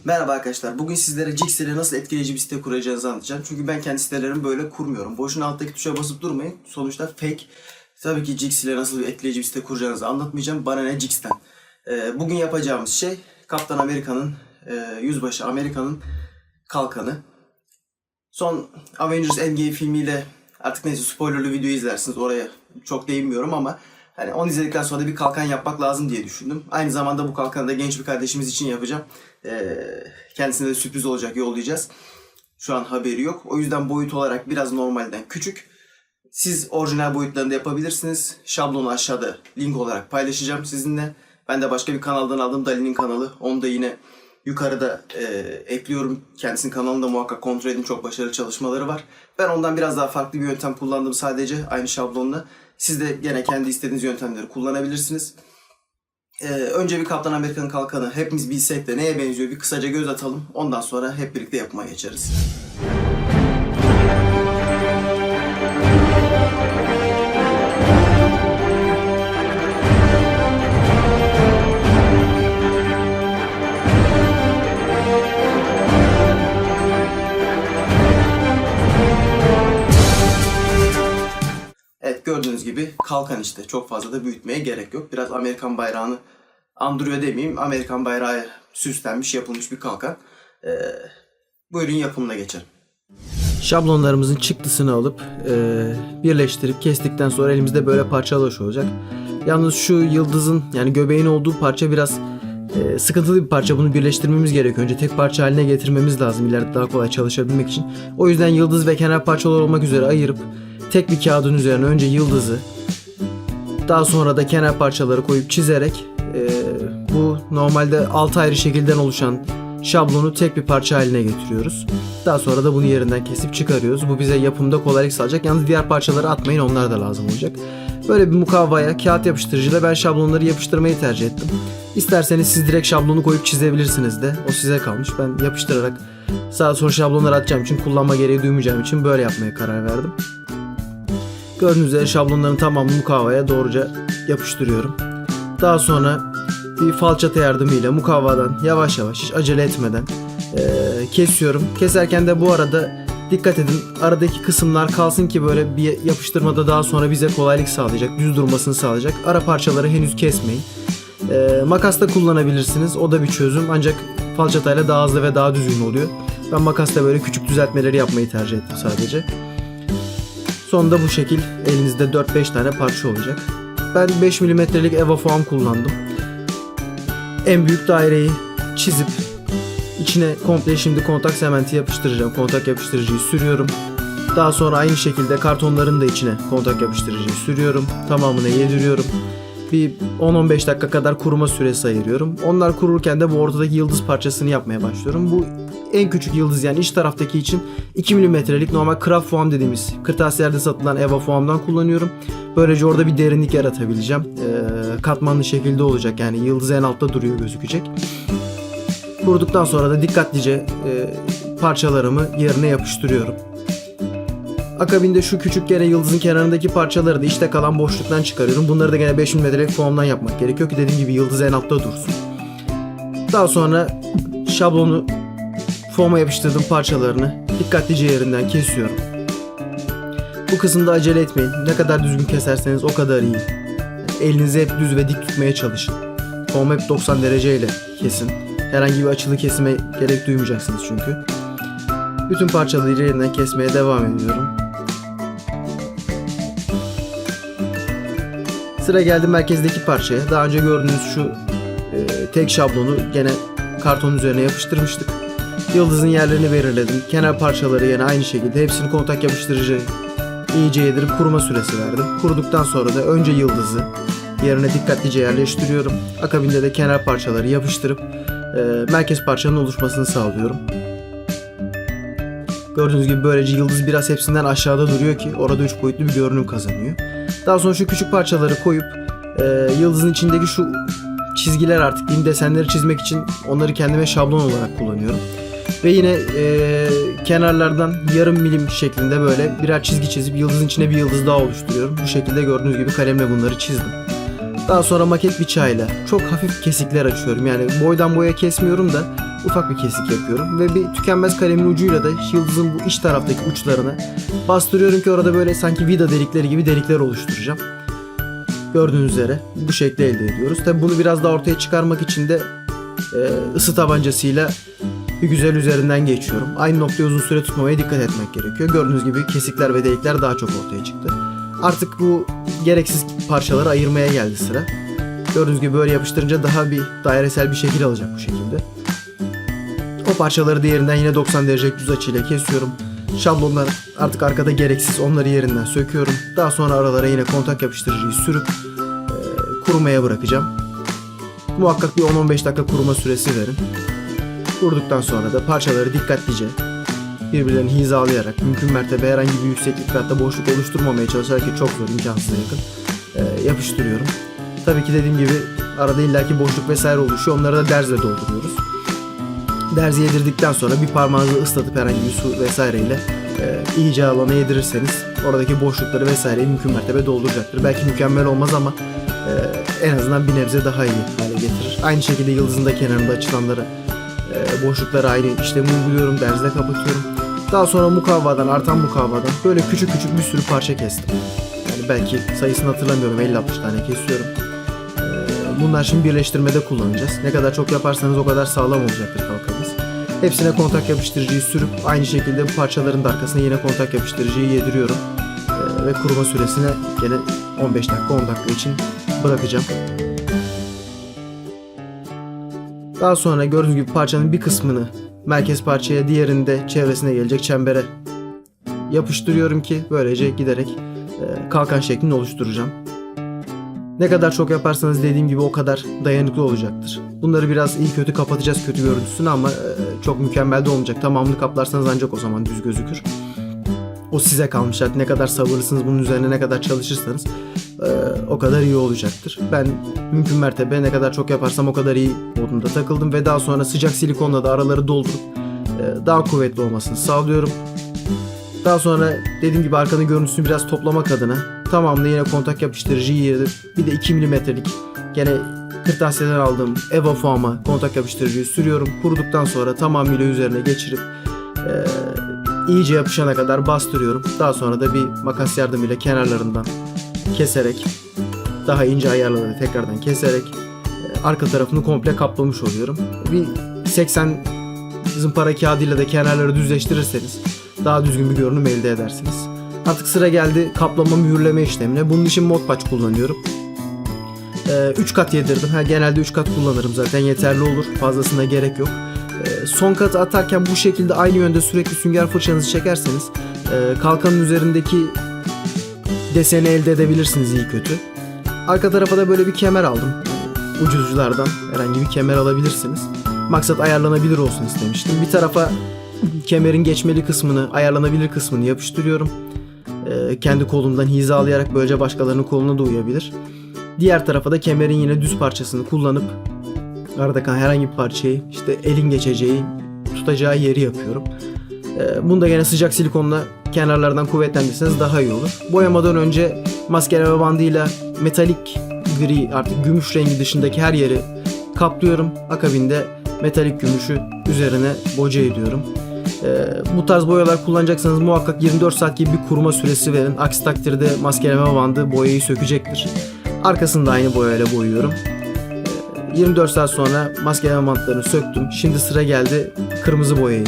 Merhaba arkadaşlar. Bugün sizlere Jix ile nasıl etkileyici bir site kuracağınızı anlatacağım. Çünkü ben kendi sitelerimi böyle kurmuyorum. Boşuna alttaki tuşa basıp durmayın. Sonuçta fake. Tabii ki Jix ile nasıl etkileyici bir site kuracağınızı anlatmayacağım. Bana ne Jix'ten. Bugün yapacağımız şey Kaptan Amerika'nın, Yüzbaşı Amerika'nın kalkanı. Son Avengers Endgame filmiyle artık neyse spoilerlı video izlersiniz. Oraya çok değinmiyorum ama hani onu izledikten sonra da bir kalkan yapmak lazım diye düşündüm. Aynı zamanda bu kalkanı da genç bir kardeşimiz için yapacağım. Kendisine de sürpriz olacak, yollayacağız. Şu an haberi yok. O yüzden boyut olarak biraz normalden küçük. Siz orijinal boyutlarında yapabilirsiniz. Şablonu aşağıda link olarak paylaşacağım sizinle. Ben de başka bir kanaldan aldım, Dali'nin kanalı. Onu da yine yukarıda ekliyorum. Kendisinin kanalında muhakkak kontrol edin. Çok başarılı çalışmaları var. Ben ondan biraz daha farklı bir yöntem kullandım sadece aynı şablonla. Siz de gene kendi istediğiniz yöntemleri kullanabilirsiniz. Önce bir Kaptan Amerika'nın kalkanı hepimiz bilsek de neye benziyor bir kısaca göz atalım. Ondan sonra hep birlikte yapmaya geçeriz. Evet, gördüğünüz gibi kalkan işte. Çok fazla da büyütmeye gerek yok. Biraz Amerikan bayrağını andırıyor demeyeyim. Amerikan bayrağı süslenmiş, yapılmış bir kalkan. Buyurun yapımına geçelim. Şablonlarımızın çıktısını alıp birleştirip kestikten sonra elimizde böyle parçalar olacak. Yalnız şu yıldızın yani göbeğin olduğu parça biraz sıkıntılı bir parça. Bunu birleştirmemiz gerekiyor. Önce tek parça haline getirmemiz lazım ileride daha kolay çalışabilmek için. O yüzden yıldız ve kenar parçalar olmak üzere ayırıp tek bir kağıdın üzerine önce yıldızı, daha sonra da kenar parçaları koyup çizerek bu normalde 6 ayrı şekilden oluşan şablonu tek bir parça haline getiriyoruz. Daha sonra da bunu yerinden kesip çıkarıyoruz. Bu bize yapımda kolaylık sağlayacak. Yalnız diğer parçaları atmayın, onlar da lazım olacak. Böyle bir mukavvaya kağıt yapıştırıcıyla ben şablonları yapıştırmayı tercih ettim. İsterseniz siz direkt şablonu koyup çizebilirsiniz de. O size kalmış. Ben yapıştırarak sağa sola şablonları atacağım için, kullanma gereği duymayacağım için böyle yapmaya karar verdim. Gördüğünüz üzere şablonların tamamını mukavvaya doğruca yapıştırıyorum. Daha sonra bir falçata yardımıyla mukavvadan yavaş yavaş hiç acele etmeden kesiyorum. Keserken de bu arada dikkat edin, aradaki kısımlar kalsın ki böyle bir yapıştırmada daha sonra bize kolaylık sağlayacak, düz durmasını sağlayacak. Ara parçaları henüz kesmeyin. Makas da kullanabilirsiniz, o da bir çözüm, ancak falçatayla daha hızlı ve daha düzgün oluyor. Ben makasla böyle küçük düzeltmeleri yapmayı tercih ettim sadece. Sonunda bu şekil elinizde 4-5 tane parça olacak. Ben 5 mm'lik EVA foam kullandım. En büyük daireyi çizip içine komple şimdi kontak sementi yapıştıracağım. Kontak yapıştırıcıyı sürüyorum. Daha sonra aynı şekilde kartonların da içine kontak yapıştırıcıyı sürüyorum. Tamamını yediriyorum. Bir 10-15 dakika kadar kuruma süresi ayırıyorum. Onlar kururken de bu ortadaki yıldız parçasını yapmaya başlıyorum. Bu en küçük yıldız, yani iç taraftaki için 2 mm'lik normal craft foam dediğimiz kırtasiyelerde satılan EVA foam'dan kullanıyorum. Böylece orada bir derinlik yaratabileceğim. Katmanlı şekilde olacak, yani yıldız en altta duruyor, gözükecek. Kuruduktan sonra da dikkatlice parçalarımı yerine yapıştırıyorum. Akabinde şu küçük gene yıldızın kenarındaki parçaları da işte kalan boşluktan çıkarıyorum. Bunları da gene 5 mm'lik foam'dan yapmak gerekiyor ki dediğim gibi yıldız en altta dursun. Daha sonra şablonu foam'a yapıştırdığım parçalarını dikkatlice yerinden kesiyorum. Bu kısımda acele etmeyin. Ne kadar düzgün keserseniz o kadar iyi. Elinizi hep düz ve dik tutmaya çalışın. Foam hep 90 dereceyle kesin. Herhangi bir açılı kesime gerek duymayacaksınız çünkü. Bütün parçaları yerinden kesmeye devam ediyorum. Sıra geldi merkezdeki parçaya. Daha önce gördüğünüz şu tek şablonu gene kartonun üzerine yapıştırmıştık. Yıldızın yerlerini belirledim. Kenar parçaları yine aynı şekilde hepsini kontak yapıştırıcı iyice yedirip kuruma süresi verdim. Kuruduktan sonra da önce yıldızı yerine dikkatlice yerleştiriyorum. Akabinde de kenar parçaları yapıştırıp merkez parçanın oluşmasını sağlıyorum. Gördüğünüz gibi böylece yıldız biraz hepsinden aşağıda duruyor ki orada 3 boyutlu bir görünüm kazanıyor. Daha sonra şu küçük parçaları koyup yıldızın içindeki şu çizgiler, artık diyeyim, desenleri çizmek için onları kendime şablon olarak kullanıyorum. Ve yine kenarlardan yarım milim şeklinde böyle birer çizgi çizip yıldızın içine bir yıldız daha oluşturuyorum. Bu şekilde gördüğünüz gibi kalemle bunları çizdim. Daha sonra maket bıçağıyla çok hafif kesikler açıyorum. Yani boydan boya kesmiyorum da ufak bir kesik yapıyorum ve bir tükenmez kalemin ucuyla da yıldızın bu iç taraftaki uçlarını bastırıyorum ki orada böyle sanki vida delikleri gibi delikler oluşturacağım. Gördüğünüz üzere bu şekli elde ediyoruz. Tabi bunu biraz daha ortaya çıkarmak için de ısı tabancasıyla bir güzel üzerinden geçiyorum. Aynı noktayı uzun süre tutmamaya dikkat etmek gerekiyor. Gördüğünüz gibi kesikler ve delikler daha çok ortaya çıktı. Artık bu gereksiz parçaları ayırmaya geldi sıra. Gördüğünüz gibi böyle yapıştırınca daha bir dairesel bir şekil alacak bu şekilde. O parçaları diğerinden yine 90 derecelik düz açıyla kesiyorum. Şablonlar artık arkada gereksiz, onları yerinden söküyorum. Daha sonra aralara yine kontak yapıştırıcıyı sürüp kurumaya bırakacağım. Muhakkak bir 10-15 dakika kuruma süresi verin. Kurduktan sonra da parçaları dikkatlice birbirlerini hizalayarak, mümkün mertebe herhangi bir yükseklik ve hatta boşluk oluşturmamaya çalışarak, ki çok zor, imkansıza yakın, yapıştırıyorum. Tabii ki dediğim gibi arada illaki boşluk vesaire oluşuyor. Onları da derzle dolduruyoruz. Derzi yedirdikten sonra bir parmağınızı ıslatıp herhangi bir su vesaireyle iyice alana yedirirseniz oradaki boşlukları vesaireyi mümkün mertebe dolduracaktır. Belki mükemmel olmaz ama en azından bir nebze daha iyi hale getirir. Aynı şekilde yıldızın da kenarında açılanları, boşlukları aynı işlemi uyguluyorum. Derzle kapatıyorum. Daha sonra mukavvadan, artan mukavvadan böyle küçük küçük bir sürü parça kestim. Yani belki sayısını hatırlamıyorum, 50-60 tane kesiyorum. Bunlar şimdi birleştirmede kullanacağız. Ne kadar çok yaparsanız o kadar sağlam olacaktır kalkanınız. Hepsine kontak yapıştırıcıyı sürüp aynı şekilde bu parçaların da arkasına yine kontak yapıştırıcıyı yediriyorum. Ve kuruma süresine gene 15 dakika 10 dakika için bırakacağım. Daha sonra gördüğünüz gibi parçanın bir kısmını merkez parçaya, diğerini de çevresine gelecek çembere yapıştırıyorum ki böylece giderek kalkan şeklini oluşturacağım. Ne kadar çok yaparsanız dediğim gibi o kadar dayanıklı olacaktır. Bunları biraz iyi kötü kapatacağız, kötü görüntüsünü, ama çok mükemmel de olmayacak. Tamamını kaplarsanız ancak o zaman düz gözükür. O size kalmış. Artık ne kadar sabırlısınız, bunun üzerine ne kadar çalışırsanız o kadar iyi olacaktır. Ben mümkün mertebe ne kadar çok yaparsam o kadar iyi modunda takıldım ve daha sonra sıcak silikonla da araları doldurup daha kuvvetli olmasını sağlıyorum. Daha sonra dediğim gibi arkanın görüntüsünü biraz toplamak adına tamamını yine kontak yapıştırıcıyı yedim. Bir de 2 mm'lik gene kırtasiyeden aldığım Eva foam'a kontak yapıştırıcıyı sürüyorum. Kuruduktan sonra tamamıyla üzerine geçirip iyice yapışana kadar bastırıyorum. Daha sonra da bir makas yardımıyla kenarlarından keserek, daha ince ayarlarla tekrardan keserek arka tarafını komple kaplamış oluyorum. Bir 80 zımpara kağıdıyla da kenarları düzleştirirseniz daha düzgün bir görünüm elde edersiniz. Artık sıra geldi kaplama mühürleme işlemine. Bunun için Modpaç kullanıyorum. 3 kat yedirdim. Genelde 3 kat kullanırım zaten, yeterli olur. Fazlasına gerek yok. Son katı atarken bu şekilde aynı yönde sürekli sünger fırçanızı çekerseniz kalkanın üzerindeki deseni elde edebilirsiniz iyi kötü. Arka tarafa da böyle bir kemer aldım. Ucuzculardan herhangi bir kemer alabilirsiniz. Maksat ayarlanabilir olsun istemiştim. Bir tarafa kemerin geçmeli kısmını, ayarlanabilir kısmını yapıştırıyorum. Kendi kolumdan hizalayarak böylece başkalarının koluna da uyabilir. Diğer tarafa da kemerin yine düz parçasını kullanıp arada kalan herhangi bir parçayı, işte elin geçeceği, tutacağı yeri yapıyorum. Bunu da yine sıcak silikonla kenarlardan kuvvetlendirseniz daha iyi olur. Boyamadan önce maskeleme bandıyla metalik gri, artık gümüş rengi dışındaki her yeri kaplıyorum. Akabinde metalik gümüşü üzerine boca ediyorum. Bu tarz boyalar kullanacaksanız muhakkak 24 saat gibi bir kuruma süresi verin. Aksi takdirde maskeleme bandı boyayı sökecektir. Arkasını da aynı boyayla boyuyorum. 24 saat sonra maskeleme bantlarını söktüm. Şimdi sıra geldi kırmızı boyayı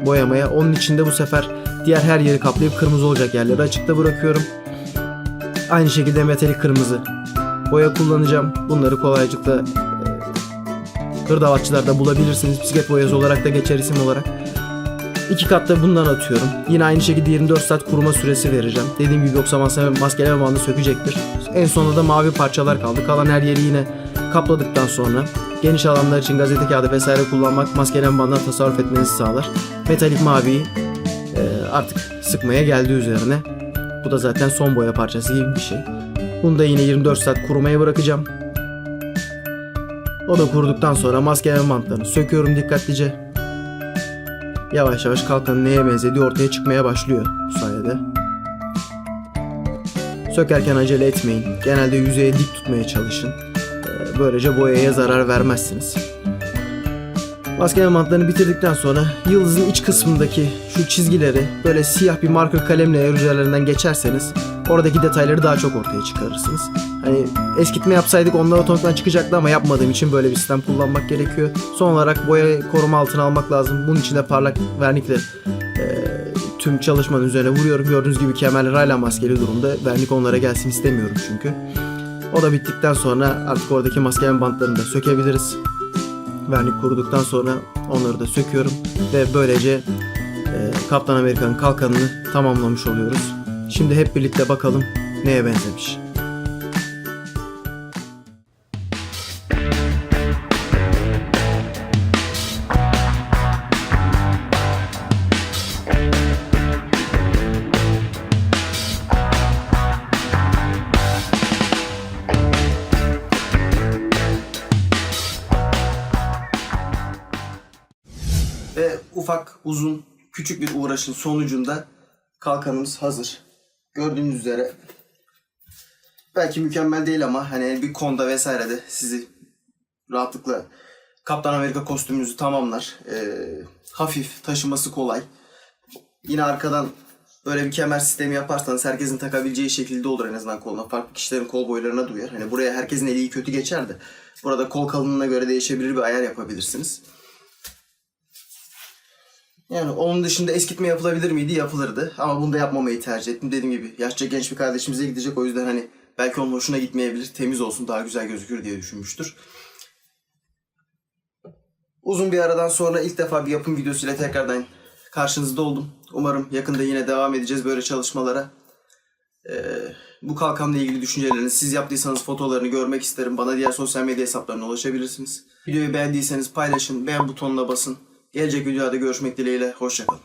boyamaya. Onun için de bu sefer diğer her yeri kaplayıp kırmızı olacak yerleri açıkta bırakıyorum. Aynı şekilde metalik kırmızı boya kullanacağım. Bunları kolaylıkla hırdavatçılarda bulabilirsiniz. Bisiklet boyası olarak da geçer isim olarak. 2 katta bundan atıyorum. Yine aynı şekilde 24 saat kuruma süresi vereceğim. Dediğim gibi yoksa maskeleme bandı sökecektir. En sonunda da mavi parçalar kaldı. Kalan her yeri yine kapladıktan sonra geniş alanlar için gazete kağıdı vesaire kullanmak maskeleme bandından tasarruf etmenizi sağlar. Metalik maviyi artık sıkmaya geldi üzerine. Bu da zaten son boya parçası gibi bir şey. Bunu da yine 24 saat kurumaya bırakacağım. O da kuruduktan sonra maskeleme bantlarını söküyorum dikkatlice. Yavaş yavaş kalkanın neye benzediği ortaya çıkmaya başlıyor bu sayede. Sökerken acele etmeyin. Genelde yüzeye dik tutmaya çalışın. Böylece boyaya zarar vermezsiniz. Maskeme bantlarını bitirdikten sonra yıldızın iç kısmındaki şu çizgileri böyle siyah bir marker kalemle eğer üzerlerinden geçerseniz oradaki detayları daha çok ortaya çıkarırsınız. Hani eskitme yapsaydık onlar otomatikman çıkacaktı ama yapmadığım için böyle bir sistem kullanmak gerekiyor. Son olarak boya koruma altına almak lazım. Bunun için de parlak vernikle tüm çalışmanın üzerine vuruyorum. Gördüğünüz gibi kemerler hala maskeli durumda. Vernik onlara gelsin istemiyorum çünkü. O da bittikten sonra artık oradaki maskeme bantlarını da sökebiliriz. Vernik kuruduktan sonra onları da söküyorum ve böylece Kaptan Amerika'nın kalkanını tamamlamış oluyoruz. Şimdi hep birlikte bakalım neye benzemiş. Ve ufak, uzun, küçük bir uğraşın sonucunda kalkanımız hazır. Gördüğünüz üzere belki mükemmel değil ama hani bir konuda vesairede sizi rahatlıkla Kaptan Amerika kostümünüzü tamamlar. Hafif, taşıması kolay. Yine arkadan böyle bir kemer sistemi yaparsanız herkesin takabileceği şekilde olur en azından koluna. Farklı kişilerin kol boylarına duyar. Hani buraya herkesin eli iyi kötü geçer de burada kol kalınlığına göre değişebilir bir ayar yapabilirsiniz. Yani onun dışında eskitme yapılabilir miydi? Yapılırdı. Ama bunu da yapmamayı tercih ettim. Dediğim gibi yaşça genç bir kardeşimize gidecek. O yüzden hani belki onun hoşuna gitmeyebilir. Temiz olsun, daha güzel gözükür diye düşünmüştür. Uzun bir aradan sonra ilk defa bir yapım videosuyla tekrardan karşınızda oldum. Umarım yakında yine devam edeceğiz böyle çalışmalara. Bu kalkanla ilgili düşüncelerinizi, siz yaptıysanız fotolarını görmek isterim. Bana diğer sosyal medya hesaplarına ulaşabilirsiniz. Videoyu beğendiyseniz paylaşın, beğen butonuna basın. Gelecek videoda görüşmek dileğiyle, hoşça kalın.